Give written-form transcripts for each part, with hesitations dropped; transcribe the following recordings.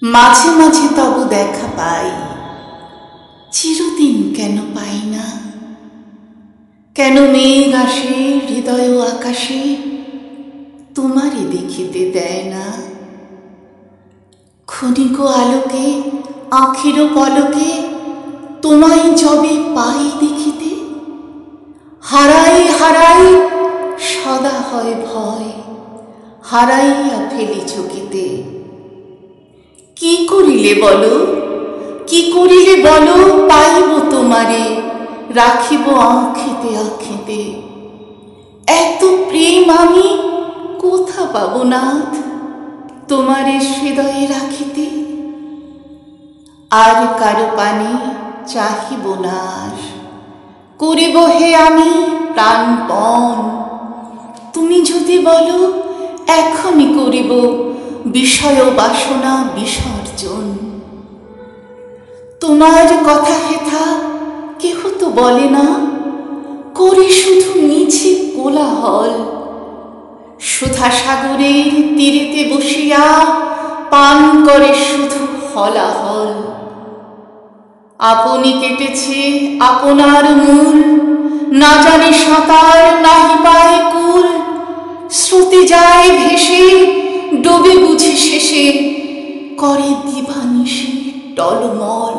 মাঝে মাঝে তব দেখা পাই, চিরদিন কেন পাই না? কেন মেঘ আসে হৃদয় ও আকাশে, তোমারে দেখিতে দেয় না? ক্ষণিক আলোকে আঁখের পলকে তোমায় যবে পাই দেখিতে, হারাই হারাই সদা হয় ভয়, হারাইয়া ফেলি চকিতে। কি করিলে বলো, কি করিলে বলো, পাইব তোমারে, রাখিব আঁখিতে আঁখিতে। এত প্রেম আমি কোথা পাব নাথ, তোমারে হৃদয়ে রাখিতে? আর কারো পানে চাহিব না আর, করিব হে আমি প্রাণপণ। তুমি যদি বলো এখনই করিব বিষয় বাসনা বিসর্জন। তোমার কথা হেথা কেহ তো বলে না, করে শুধু মিছে কোলাহল। সুধা সাগরের তীরেতে বসিয়া পান করে শুধু হলাহল। আপনি কেটেছে আপনার মূল, না জানে সাঁতার নাহি পায় কুল। স্রোতে যায় ভেসে ডোবে বুঝি শেষে, করে দিবানিশি টলমল।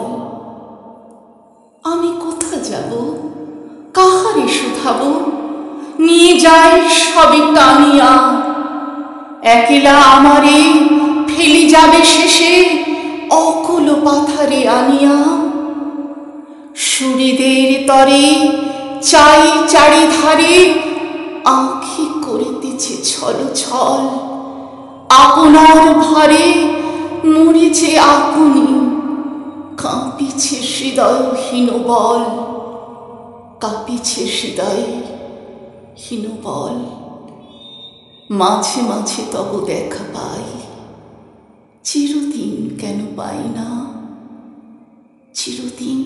আমি কোথা যাব, কাহারে শুধাব, নিয়ে যায় সবে টানিয়া। একলা আমারে ফেলি যাবে শেষে, অকুল পাথারে আনিয়া। সুহৃদের তরে চাই চারিধারে, আঁখি করিতেছে ছল ছল। আপনার ভারে মরিছে আপনি, কাঁপিছে হৃদয় হীনবল, কাঁপিছে হৃদয় হীনবল। মাঝে মাঝে তব দেখা পাই, চিরদিন কেন পাই না? চিরদিন